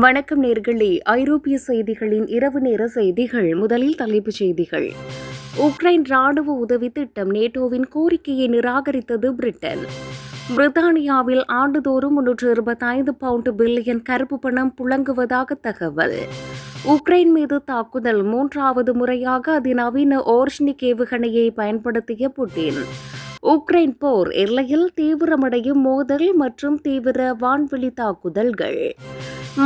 வணக்கம் நேர்களே. ஐரோப்பிய செய்திகளின் இரவு நேர செய்திகள். முதலில் தலைப்புச் செய்திகள். உக்ரைன் ராணுவ உதவி திட்டம் நேட்டோவின் கோரிக்கையை நிராகரித்தது பிரிட்டன். பிரித்தானியாவில் ஆண்டுதோறும் 325 பவுண்ட் பில்லியன் கருப்பு பணம் புழங்குவதாக தகவல். உக்ரைன் மீது தாக்குதல். மூன்றாவது முறையாக அதிநவீன ஓர்ஷ்னிக் ஏவுகணையை பயன்படுத்திய புட்டின். உக்ரைன் போர் எல்லையில் தீவிரமடையும் மோதல் மற்றும் தீவிர வான்வெளி தாக்குதல்கள்.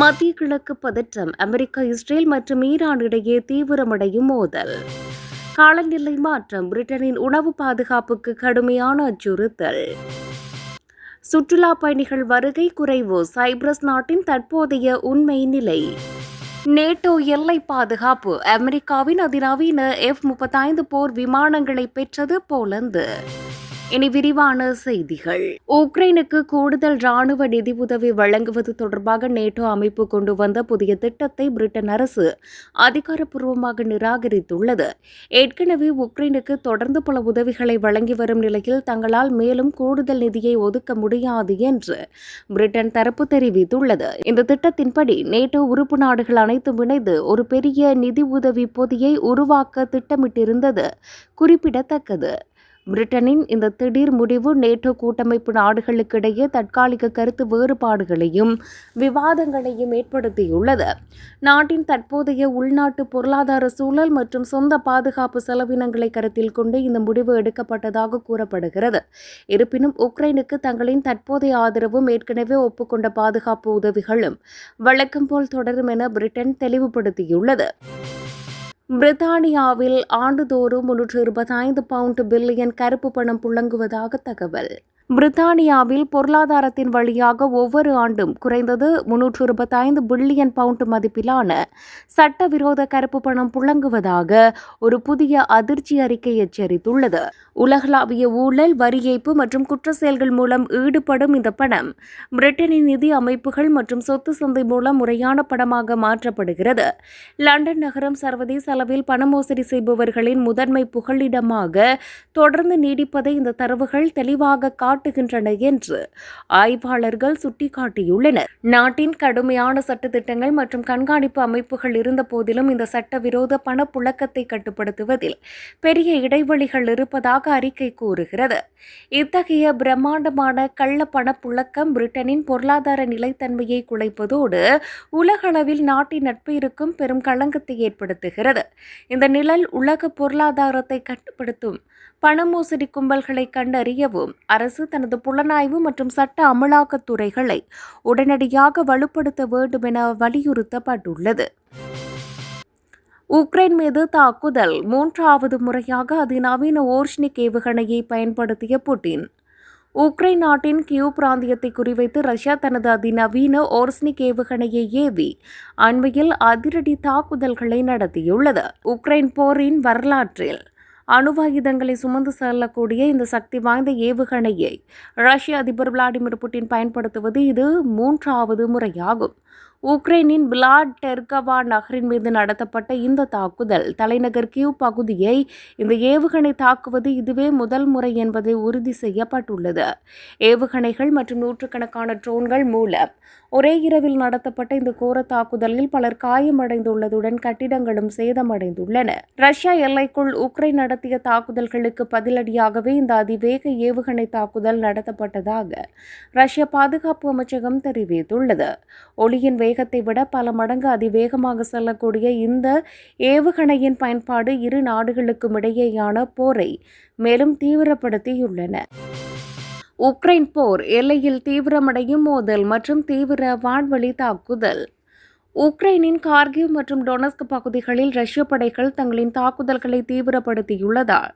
மத்திய கிழக்கு பதற்றம். அமெரிக்கா, இஸ்ரேல் மற்றும் ஈரான் இடையே தீவிரமடையும் மோதல். காலநிலை மாற்றம். பிரிட்டனின் உணவு பாதுகாப்புக்கு கடுமையான அச்சுறுத்தல். சுற்றுலா பயணிகள் வருகை குறைவு. சைப்ரஸ் நாட்டின் தற்போதைய உண்மை நிலை. நேட்டோ எல்லை பாதுகாப்பு. அமெரிக்காவின் அதிநவீன F-35 போர் விமானங்களை பெற்றது போலந்து. இனி விரிவான செய்திகள். உக்ரைனுக்கு கூடுதல் ராணுவ நிதி உதவி வழங்குவது தொடர்பாக நேட்டோ அமைப்பு கொண்டு வந்த புதிய திட்டத்தை பிரிட்டன் அரசு அதிகாரப்பூர்வமாக நிராகரித்துள்ளது. ஏற்கனவே உக்ரைனுக்கு தொடர்ந்து பல உதவிகளை வழங்கி வரும் நிலையில் தங்களால் மேலும் கூடுதல் நிதியை ஒதுக்க முடியாது என்று பிரிட்டன் தரப்பு தெரிவித்துள்ளது. இந்த திட்டத்தின்படி நேட்டோ உறுப்பு நாடுகள் அனைத்தும் இணைந்து ஒரு பெரிய நிதி உதவி பொதியை உருவாக்க திட்டமிட்டிருந்தது குறிப்பிடத்தக்கது. பிரிட்டனின் இந்த திடீர் முடிவு நேட்டோ கூட்டமைப்பு நாடுகளுக்கிடையே தற்காலிக கருத்து வேறுபாடுகளையும் விவாதங்களையும் ஏற்படுத்தியுள்ளது. நாட்டின் தற்போதைய உள்நாட்டு பொருளாதார சூழல் மற்றும் சொந்த பாதுகாப்பு செலவினங்களை கருத்தில் கொண்டு இந்த முடிவு எடுக்கப்பட்டதாக கூறப்படுகிறது. இருப்பினும் உக்ரைனுக்கு தங்களின் தற்போதைய ஆதரவும் ஏற்கனவே ஒப்புக்கொண்ட பாதுகாப்பு உதவிகளும் வழக்கம் போல் தொடரும் என பிரிட்டன் தெளிவுபடுத்தியுள்ளது. பிரித்தானியாவில் ஆண்டுதோறும் 325 பவுண்ட் பில்லியன் கருப்பு பணம் புழங்குவதாக தகவல். பிரித்தானியாவில் பொருளாதாரத்தின் வழியாக ஒவ்வொரு ஆண்டும் குறைந்தது 325 பில்லியன் பவுண்ட் மதிப்பிலான சட்டவிரோத கருப்பு பணம் புழங்குவதாக ஒரு புதிய அதிர்ச்சி அறிக்கை எச்சரித்துள்ளது. உலகளாவிய ஊழல், வரி ஏய்ப்பு மற்றும் குற்ற செயல்கள் மூலம் ஈடுபடும் இந்த பணம் பிரிட்டனின் நிதி அமைப்புகள் மற்றும் சொத்து சந்தை மூலம் முறையான பணமாக மாற்றப்படுகிறது. லண்டன் நகரம் சர்வதேச அளவில் பண மோசடி செய்பவர்களின் முதன்மை புகலிடமாக தொடர்ந்து நீடிப்பதை இந்த தரவுகள் தெளிவாக காட்டுகின்றன என்று ஆய்வாளர்கள் சுட்டிக்காட்டியுள்ளனர். நாட்டின் கடுமையான சட்டத்திட்டங்கள் மற்றும் கண்காணிப்பு அமைப்புகள் இருந்த போதிலும் இந்த சட்டவிரோத பணப்புழக்கத்தை கட்டுப்படுத்துவதில் பெரிய இடைவெளிகள் இருப்பதாக அறிக்கை கூறுகிறது. இத்தகைய பிரம்மாண்டமான கள்ள பணப்புழக்கம் பிரிட்டனின் பொருளாதார நிலைத்தன்மையை குலைப்பதோடு உலகளவில் நாட்டின் நட்பெயருக்கும் பெரும் களங்கத்தை ஏற்படுத்துகிறது. இந்த நிழல் உலக பொருளாதாரத்தை கட்டுப்படுத்தும் பண மோசடி கும்பல்களை கண்டறியவும் அரசு தனது புலனாய்வு மற்றும் சட்ட அமலாக்கத் துறைகளை உடனடியாக வலுப்படுத்த வேண்டும் என வலியுறுத்தப்பட்டுள்ளது. உக்ரைன் மீது தாக்குதல். மூன்றாவது முறையாக அதிநவீன ஓர்ஷ்னிக் ஏவுகணையை பயன்படுத்திய புட்டின். உக்ரைன் நாட்டின் கியூ பிராந்தியத்தை குறிவைத்து ரஷ்யா தனது அதிநவீன ஓர்ஷ்னிக் ஏவுகணையை ஏவி அண்மையில் அதிரடி தாக்குதல்களை நடத்தியுள்ளது. உக்ரைன் போரின் வரலாற்றில் அணுவாயுதங்களை சுமந்து செல்லக்கூடிய இந்த சக்தி வாய்ந்த ஏவுகணையை ரஷ்ய அதிபர் விளாடிமிர் புட்டின் பயன்படுத்துவது இது மூன்றாவது முறையாகும். உக்ரைனின் விளாடெர்கவா நகரின் மீது நடத்தப்பட்ட இந்த தாக்குதல் தலைநகர் கியூ பகுதியை இந்த ஏவுகணை தாக்குவது இதுவே முதல் முறை என்பதை உறுதி செய்யப்பட்டுள்ளது. ஏவுகணைகள் மற்றும் நூற்றுக்கணக்கான ட்ரோன்கள் மூலம் ஒரே இரவில் நடத்தப்பட்ட இந்த கோர தாக்குதலில் பலர் காயமடைந்துள்ளதுடன் கட்டிடங்களும் சேதமடைந்துள்ளன. ரஷ்யா எல்லைக்குள் உக்ரைன் நடத்திய தாக்குதல்களுக்கு பதிலடியாகவே இந்த அதிவேக ஏவுகணை தாக்குதல் நடத்தப்பட்டதாக ரஷ்ய பாதுகாப்பு அமைச்சகம் தெரிவித்துள்ளது. ஒளியின் வேகத்தை விட பல மடங்கு அதிவேகமாக செல்லக்கூடிய இந்த ஏவுகணையின் பயன்பாடு இரு நாடுகளுக்கும் இடையேயான போரை மேலும் தீவிரப்படுத்தியுள்ளன. உக்ரைன் போர் எல்லையில் தீவிரமடையும் மோதல் மற்றும் தீவிர வான்வெளி தாக்குதல். உக்ரைனின் கார்கிவ் மற்றும் டொனஸ்க் பகுதிகளில் ரஷ்ய படைகள் தங்களின் தாக்குதல்களை தீவிரப்படுத்தியுள்ளதால்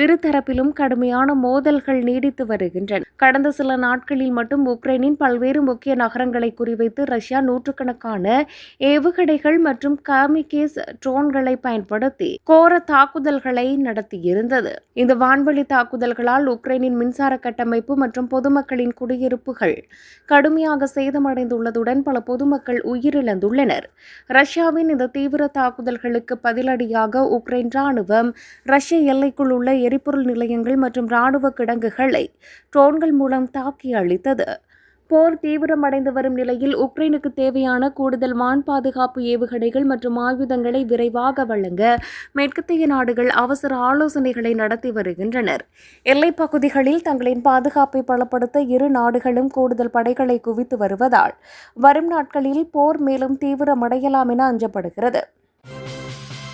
இருதரப்பிலும் கடுமையான மோதல்கள் நீடித்து வருகின்றன. கடந்த சில நாட்களில் மட்டும் உக்ரைனின் பல்வேறு முக்கிய நகரங்களை குறிவைத்து ரஷ்யா நூற்றுக்கணக்கான ஏவுகணைகள் மற்றும் காமிகேஸ் ட்ரோன்களை பயன்படுத்தி கோர தாக்குதல்களை நடத்தியிருந்தது. இந்த வான்வெளி தாக்குதல்களால் உக்ரைனின் மின்சார கட்டமைப்பு மற்றும் பொதுமக்களின் குடியிருப்புகள் கடுமையாக சேதமடைந்துள்ளதுடன் பல பொதுமக்கள் உயிரிழந்துள்ளனர். ரஷ்யாவின் இந்த தீவிர தாக்குதல்களுக்கு பதிலடியாக உக்ரைன் ராணுவம் ரஷ்ய எல்லைக்குள் உள்ள எரிபொருள் நிலையங்கள் மற்றும் ராணுவ கிடங்குகளை ட்ரோன்கள் மூலம் தாக்கி அழித்தது. போர் தீவிரமடைந்து வரும் நிலையில் உக்ரைனுக்கு தேவையான கூடுதல் வான் பாதுகாப்பு ஏவுகணைகள் மற்றும் ஆயுதங்களை விரைவாக வழங்க மேற்கத்திய நாடுகள் அவசர ஆலோசனைகளை நடத்தி வருகின்றனர். எல்லைப் பகுதிகளில் தங்களின் பாதுகாப்பை பலப்படுத்த இரு நாடுகளும் கூடுதல் படைகளை குவித்து வருவதால் வரும் நாட்களில் போர் மேலும் தீவிரமடையலாம் என அஞ்சப்படுகிறது.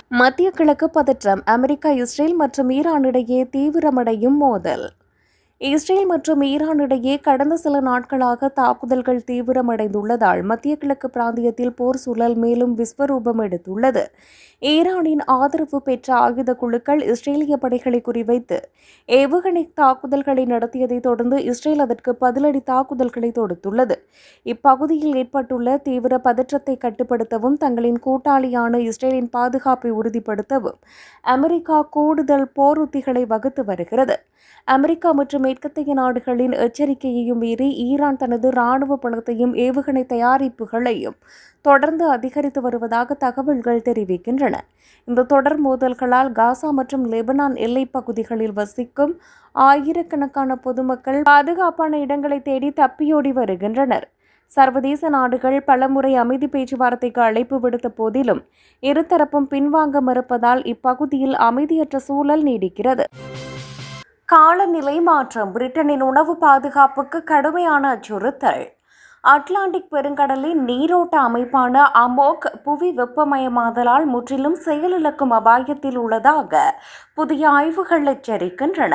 மத்திய கிழக்கு பதற்றம். அமெரிக்கா, இஸ்ரேல் மற்றும் ஈரான் இடையே தீவிரமடையும் மோதல். இஸ்ரேல் மற்றும் ஈரான் இடையே கடந்த சில நாட்களாக தாக்குதல்கள் தீவிரமடைந்துள்ளதால் மத்திய கிழக்கு பிராந்தியத்தில் போர் சூழல் மேலும் விஸ்வரூபம் எடுத்துள்ளது. ஈரானின் ஆதரவு பெற்ற ஆயுத குழுக்கள் இஸ்ரேலிய படைகளை குறிவைத்து ஏவுகணை தாக்குதல்களை நடத்தியதை தொடர்ந்து இஸ்ரேல் அதற்கு பதிலடி தாக்குதல்களை தொடுத்துள்ளது. இப்பகுதியில் ஏற்பட்டுள்ள தீவிர பதற்றத்தை கட்டுப்படுத்தவும் தங்களின் கூட்டாளியான இஸ்ரேலின் பாதுகாப்பை உறுதிப்படுத்தவும் அமெரிக்கா கூடுதல் போர் உத்திகளை வகுத்து வருகிறது. அமெரிக்கா மற்றும் மேற்கத்திய நாடுகளின் எச்சரிக்கையையும் மீறி ஈரான் தனது ராணுவ பலத்தையும் ஏவுகணை தயாரிப்புகளையும் தொடர்ந்து அதிகரித்து வருவதாக தகவல்கள் தெரிவிக்கின்றன. இந்த தொடர் மோதல்களால் காசா மற்றும் லெபனான் எல்லைப் பகுதிகளில் வசிக்கும் ஆயிரக்கணக்கான பொதுமக்கள் பாதுகாப்பான இடங்களை தேடி தப்பியோடி வருகின்றனர். சர்வதேச நாடுகள் பலமுறை அமைதி பேச்சுவார்த்தைக்கு அழைப்பு விடுத்த போதிலும் இருதரப்பும் பின்வாங்க மறுப்பதால் இப்பகுதியில் அமைதியற்ற சூழல் நீடிக்கிறது. காலநிலை மாற்றம். பிரிட்டனின் உணவு பாதுகாப்புக்கு கடுமையான அச்சுறுத்தல். அட்லாண்டிக் பெருங்கடலின் நீரோட்ட அமைப்பான அமோக் புவி வெப்பமயமாதலால் முற்றிலும் செயலிழக்கும் அபாயத்தில் உள்ளதாக புதிய ஆய்வுகள் எச்சரிக்கின்றன.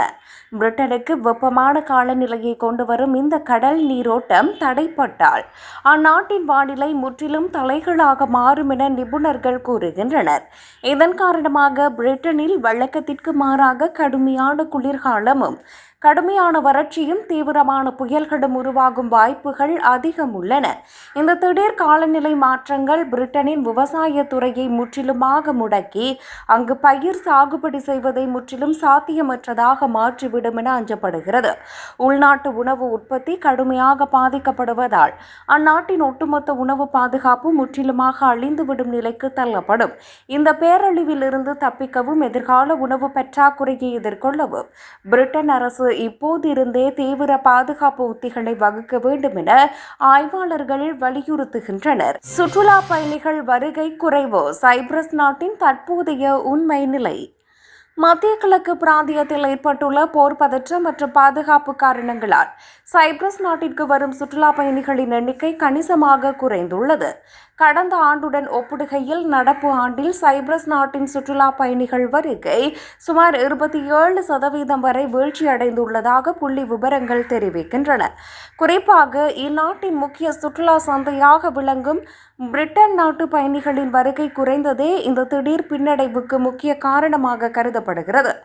பிரிட்டனுக்கு வெப்பமான காலநிலையை கொண்டு வரும் இந்த கடல் நீரோட்டம் தடைப்பட்டால் அந்நாட்டின் வானிலை முற்றிலும் தலைகளாக மாறும் என நிபுணர்கள் கூறுகின்றனர். இதன் காரணமாக பிரிட்டனில் வழக்கத்திற்கு மாறாக கடுமையான குளிர்காலமும் கடுமையான வறட்சியும் தீவிரமான புயல்களும் உருவாகும் வாய்ப்புகள் அதிகம் உள்ளன. இந்த திடீர் காலநிலை மாற்றங்கள் பிரிட்டனின் விவசாய துறையை முற்றிலுமாக முடக்கி அங்கு பயிர் சாகுபடி செய்வதை முற்றிலும் சாத்தியமற்றதாக மாற்றிவிடும் என அஞ்சப்படுகிறது. உள்நாட்டு உணவு உற்பத்தி கடுமையாக பாதிக்கப்படுவதால் அந்நாட்டின் ஒட்டுமொத்த உணவு பாதுகாப்பு முற்றிலுமாக அழிந்துவிடும் நிலைக்கு தள்ளப்படும். இந்த பேரழிவில் இருந்து தப்பிக்கவும் எதிர்கால உணவு பற்றாக்குறையை எதிர்கொள்ளவும் பிரிட்டன் அரசு இப்போதிருந்தே தீவிர பாதுகாப்பு உத்திகளை வகுக்க வேண்டும் என ஆய்வாளர்கள் வலியுறுத்துகின்றனர். சுற்றுலா பயணிகள் வருகை குறைவு. சைப்ரஸ் நாட்டின் தற்போதைய உண்மை நிலை. மத்திய கிழக்கு பிராந்தியத்தில் ஏற்பட்டுள்ள போர் பதற்றம் மற்றும் பாதுகாப்பு காரணங்களால் சைப்ரஸ் நாட்டிற்கு வரும் சுற்றுலா பயணிகளின் எண்ணிக்கை கணிசமாக குறைந்துள்ளது. கடந்த ஆண்டுடன் ஒப்பிடுகையில் நடப்பு ஆண்டில் சைப்ரஸ் நாட்டின் சுற்றுலா பயணிகள் வருகை சுமார் 27% வரை வீழ்ச்சியடைந்துள்ளதாக புள்ளி விவரங்கள் தெரிவிக்கின்றன. குறிப்பாக இந்நாட்டின் முக்கிய சுற்றுலா சந்தையாக விளங்கும் பிரிட்டன் நாட்டு பயணிகளின் வருகை குறைந்ததே இந்த திடீர் பின்னடைவுக்கு முக்கிய காரணமாக கருதப்படுகிறது.